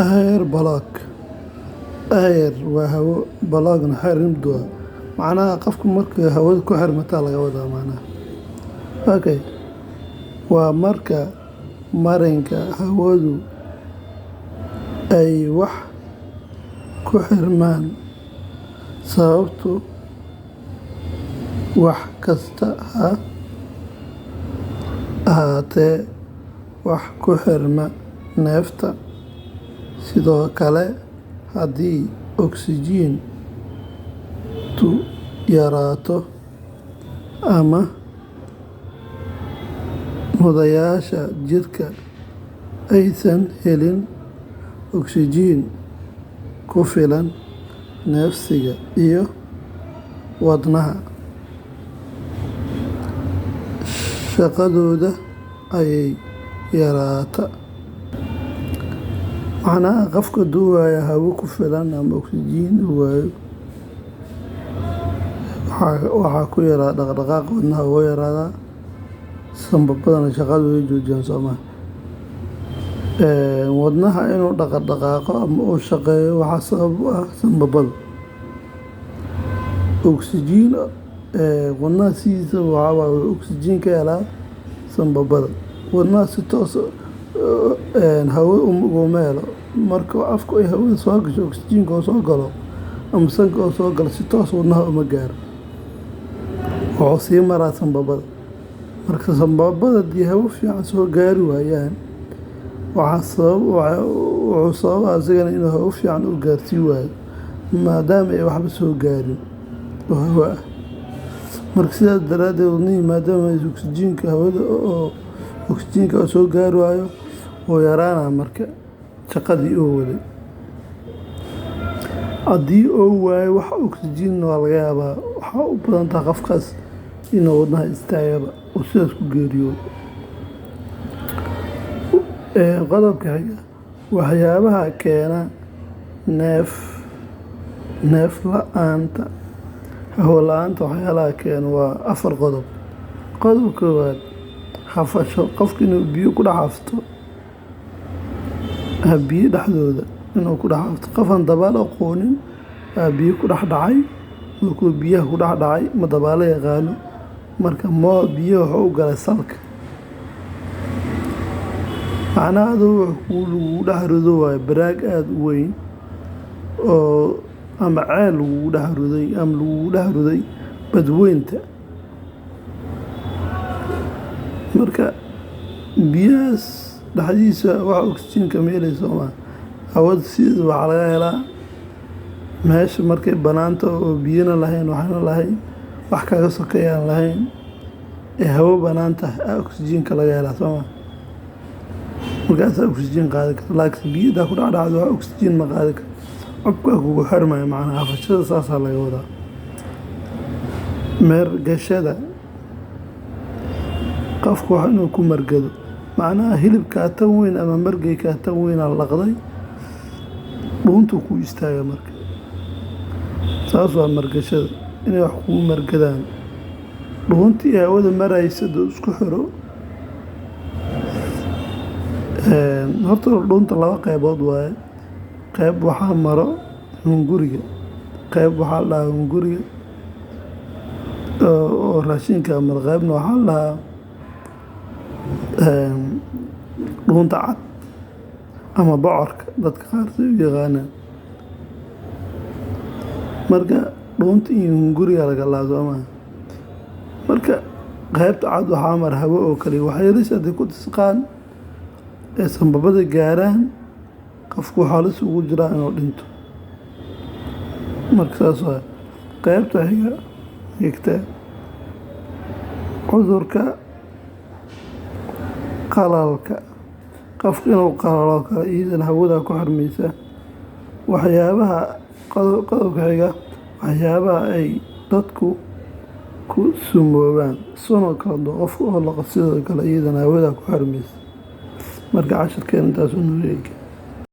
Air block air waa hawo blockna xirmadu macnaha qofku markuu hawada ku xirmata laga wadaa macnaha okay waa marka marinka hawadu ay wax ku xirmaan sababtu wax kasta ha ahaatee wax ku xirma neefta sidoo kale haddii oksijiintu yaraato ama muddayaasha jirka aysan helin oksijiin ku filan neefsiga iyo wadnaha shaqadooda ayay yaraata macnaha qofka duwaya hawo ku filan ama oksijiin waayo waxaa ku yaraa dhaqdhaqaaqa wadnaha oo yaraadaa sanbabadana shaqadooda joojiyaan Soomaa wadnaha inuu dhaqdhaqaaqo ama uu shaqeeyo waxaa sabab u ah sanbabada oksijiin wadnaha sidiisa waxaa oksijiin ka helaa sanbabada wadnaha si toos hawo uguma helo marka afku ay hawada soo gasho oksijiinka oo soo galo ama sanka oo soo galo si toos wadnaha uma gaaro wuxuu sii maraa sanbabada marka sanbabada haddii hawo fiican soo gaari waayaan wuxuu sababaa isagana inuu hawo fiican u gaarsii waayo maadaama ay waxba soo gaarin oo hawo ah marka sidaas daraaddeed wadnihii maadaama oksijiinka hawada oo oksijiinka soo gaari waayo oo yaraana marka shaqadii oo waday haddii oo waayo wax oksijiin waa laga yaabaa waxaa u badan tahay qofkaas inuu wadnaha istaagaba oo sidaas ku geeriyoodo qodobka xiga waxyaabaha keena neef la'aanta hawo la'aanta waxyaalaha keena waa 4 qodob qodobka koowaad hafasho qofka inuu biyo ku dhex hafto biyo dhexdooda inuu ku dhex hafto qofaan dabaal aqoonin biyo ku dhex dhacay markuu biyaha ku dhex dhacay ma dabaalo yaqaano marka biyo wuxuu u galay salka macnaha aduu lagu dhex rido waayo baraag aada u weyn oo ama ceel lagugu dhex riday ama lagugu dhex riday badweynta marka biyahaas dhexdiisa waxa oksijiinka meelaysa Soomaa hawada sideeda waxaa laga helaa meesha markay banaanta oo biyana lahayn waxna lahayn wax kaga sokayaan lahayn hawo banaanta oksijiinka laga helaa Soomaa markaasaa oksijiin qaadi karta laakiin biyada ku dhacdhacdo wax oksijiin ma qaadi karto codka kugu xirmaya macnaha hafashada saasaa laga wadaa meergashada qofku wax inuu ku margado macnaha hilibkaa tan weyn ama margaykaa tan weynaa laqday dhuuntuu ku istaaga marka saas waa margashada inay wax kugu margadaan dhuuntii hawada maraysa doo isku xiro horta dhuunta 2 qaybood waaye qayb waxaa maro hunguriga qayb waxaa la dhahaa hunguriga oo raashinka maro qaybna waxaa la dhahaa dhuunta cad ama bocorka dadka qaar si u yaqaanaan marka dhuunta iyo hunguriga laga laado ama marka qaybta cad waxaa mar hawo oo kale waxyeelasha hadday ku tisqaan ee sanbabada gaaraan qofku waxaa la sugu jiraa inuu dhinto marka saas waa qaybta xigta cudurka qalalka qofka inuu qalalo kale iidan hawada ku xirmaysa waxyaabaha qodobka xiga waxyaabaha ay dadku ku sumoobaan sano kala qofka oo la qabsidoo kale iidan hawada ku xirmaysa marka casharkeena intaas u nuuleeyay